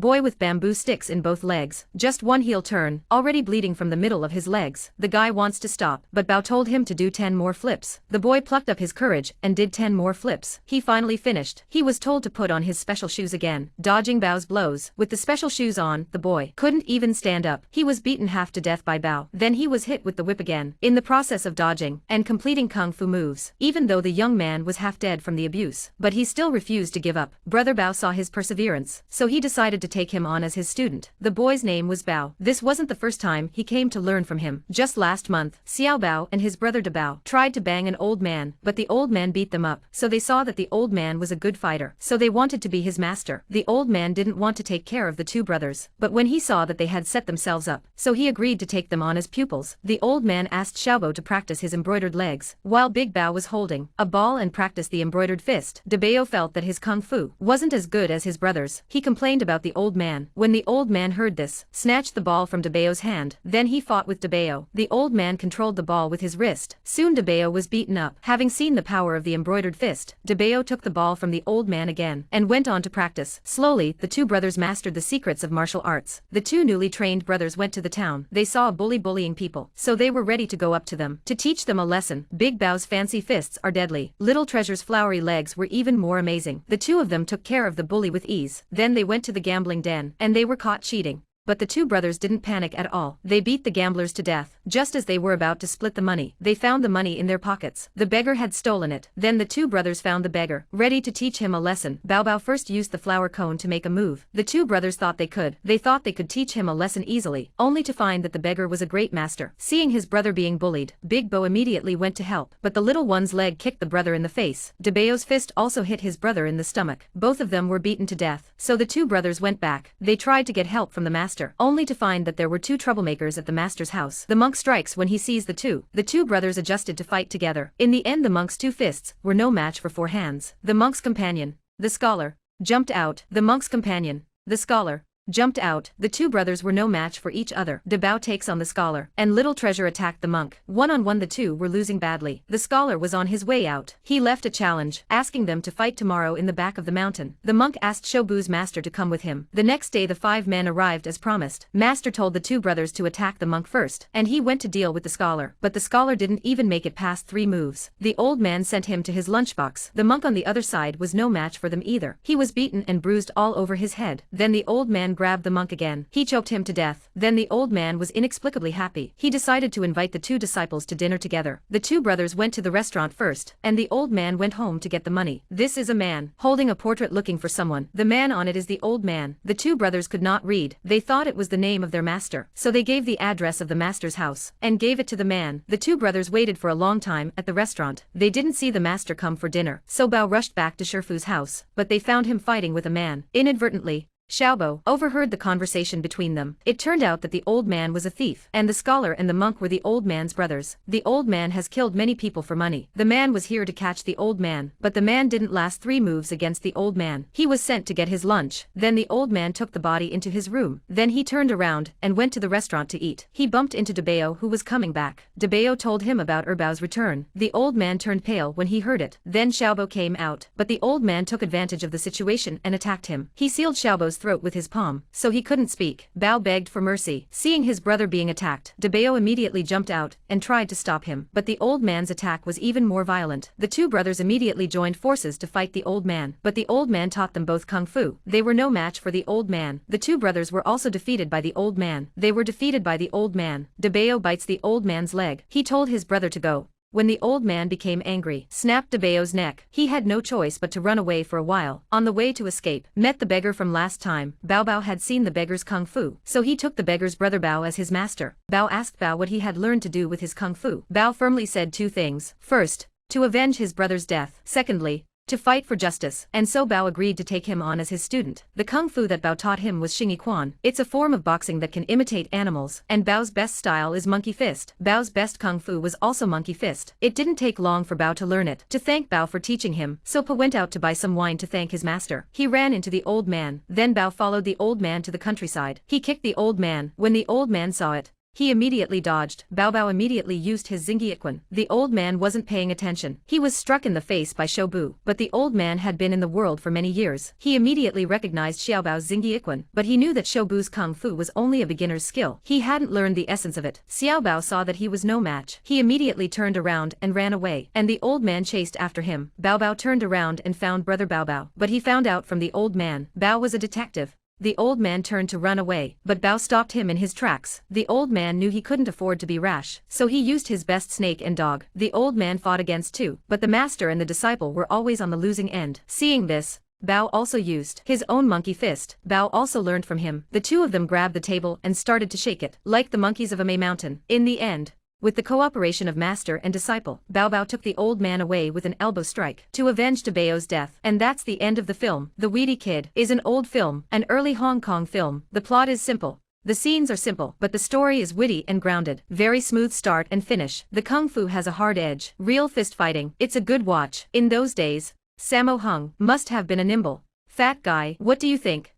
boy with bamboo sticks in both legs, just one heel turn, already bleeding from the middle of his legs. The guy wants to stop, but Bao told him to do 10 more flips. The boy plucked up his courage and did 10 more flips. He finally finished. He was told to put on his special shoes again, dodging Bao's blows. With the special shoes on, the boy couldn't even stand up. He was beaten half to death by Bao. Then he was hit with the whip again, in the process of dodging and completing kung fu moves, even though the young man was half dead from the abuse. But he still refused to give up. Brother Bao saw his perseverance, so he decided to take him on as his student. The boy's name was Bao. This wasn't the first time he came to learn from him. Just last month, Xiao Bao and his brother De Bao tried to bang an old man, but the old man beat them up, so they saw that the old man was a good fighter, so they wanted to be his master. The old man didn't want to take care of the two brothers, but when he saw that they had set themselves up, so he agreed to take them on as pupils. The old man asked Xiaobo to practice his embroidered legs, while Big Bao was holding a ball and practiced the embroidered fist. De Bao felt that his kung fu wasn't as good as his brother's. He complained about the old man. When the old man heard this, snatched the ball from De Bao's hand. Then he fought with De Bao. The old man controlled the ball with his wrist. Soon De Bao was beaten up. Having seen the power of the embroidered fist, De Bao took the ball from the old man again, and went on to practice. Slowly, the two brothers mastered the secrets of martial arts. The two newly trained brothers went to the town. They saw a bully bullying people, so they were ready to go up to them, to teach them a lesson. Big Bao's fancy fists are deadly. Little Treasure's flowery legs were even more amazing. The two of them took care of the bully with ease. Then they went to the gambling den, and they were caught cheating. But the two brothers didn't panic at all. They beat the gamblers to death. Just as they were about to split the money, they found the money in their pockets. The beggar had stolen it. Then the two brothers found the beggar, ready to teach him a lesson. Bao Bao first used the flower cone to make a move. The two brothers thought they could. They thought they could teach him a lesson easily, only to find that the beggar was a great master. Seeing his brother being bullied, Big Bao immediately went to help, but the little one's leg kicked the brother in the face. De Bao's fist also hit his brother in the stomach. Both of them were beaten to death. So the two brothers went back. They tried to get help from the master, only to find that there were two troublemakers at the master's house. The monk strikes when he sees the two. The two brothers adjusted to fight together. In the end, the monk's two fists were no match for four hands. The monk's companion, the scholar, jumped out. The monk's companion, the scholar, jumped out. The two brothers were no match for each other. De Bao takes on the scholar, and Little Treasure attacked the monk. One-on-one, the two were losing badly. The scholar was on his way out. He left a challenge, asking them to fight tomorrow in the back of the mountain. The monk asked Shobu's master to come with him. The next day the 5 men arrived as promised. Master told the two brothers to attack the monk first, and he went to deal with the scholar. But the scholar didn't even make it past 3 moves. The old man sent him to his lunchbox. The monk on the other side was no match for them either. He was beaten and bruised all over his head. Then the old man grabbed the monk again. He choked him to death. Then the old man was inexplicably happy. He decided to invite the two disciples to dinner together. The two brothers went to the restaurant first, and the old man went home to get the money. This is a man holding a portrait looking for someone. The man on it is the old man. The two brothers could not read. They thought it was the name of their master, so they gave the address of the master's house and gave it to the man. The two brothers waited for a long time at the restaurant. They didn't see the master come for dinner, so Bao rushed back to Shifu's house, but they found him fighting with a man. Inadvertently, Xiaobo overheard the conversation between them. It turned out that the old man was a thief, and the scholar and the monk were the old man's brothers. The old man has killed many people for money. The man was here to catch the old man, but the man didn't last 3 moves against the old man. He was sent to get his lunch. Then the old man took the body into his room. Then he turned around and went to the restaurant to eat. He bumped into De Bao, who was coming back. De Bao told him about Erbao's return. The old man turned pale when he heard it. Then Xiaobo came out, but the old man took advantage of the situation and attacked him. He sealed Xiaobo's throat with his palm, so he couldn't speak. Bao begged for mercy. Seeing his brother being attacked, De Bao immediately jumped out and tried to stop him, but the old man's attack was even more violent. The two brothers immediately joined forces to fight the old man, but the old man taught them both kung fu. They were no match for the old man. The two brothers were also defeated by the old man. They were defeated by the old man. De Bao bites the old man's leg. He told his brother to go. When the old man became angry, snapped De Bao's neck. He had no choice but to run away for a while. On the way to escape, met the beggar from last time. Bao Bao had seen the beggar's kung fu, so he took the beggar's brother Bao as his master. Bao asked Bao what he had learned to do with his kung fu. Bao firmly said 2 things. First, to avenge his brother's death. Secondly, to fight for justice, and so Bao agreed to take him on as his student. The kung fu that Bao taught him was Xingyi Quan. It's a form of boxing that can imitate animals, and Bao's best style is monkey fist. Bao's best kung fu was also monkey fist. It didn't take long for Bao to learn it. To thank Bao for teaching him, So Pa went out to buy some wine to thank his master. He ran into the old man. Then Bao followed the old man to the countryside. He kicked the old man. When the old man saw it, He immediately dodged. Bao Bao immediately used his Xingyiquan. The old man wasn't paying attention. He was struck in the face by Shobu, but the old man had been in the world for many years. He immediately recognized Xiaobao's Xingyiquan, but he knew that Shobu's kung fu was only a beginner's skill. He hadn't learned the essence of it. Xiaobao saw that he was no match. He immediately turned around and ran away, and the old man chased after him. Bao Bao turned around and found brother Bao Bao, but he found out from the old man. Bao was a detective. The old man turned to run away, but Bao stopped him in his tracks. The old man knew he couldn't afford to be rash, so he used his best snake and dog. The old man fought against two, but the master and the disciple were always on the losing end. Seeing this, Bao also used his own monkey fist. Bao also learned from him. The two of them grabbed the table and started to shake it, like the monkeys of a May mountain. In the end, with the cooperation of master and disciple, Bao Bao took the old man away with an elbow strike to avenge Tabeo's death. And that's the end of the film. The Weedy Kid is an old film, an early Hong Kong film. The plot is simple. The scenes are simple, but the story is witty and grounded. Very smooth start and finish. The kung fu has a hard edge. Real fist fighting. It's a good watch. In those days, Sammo Hung must have been a nimble, fat guy. What do you think?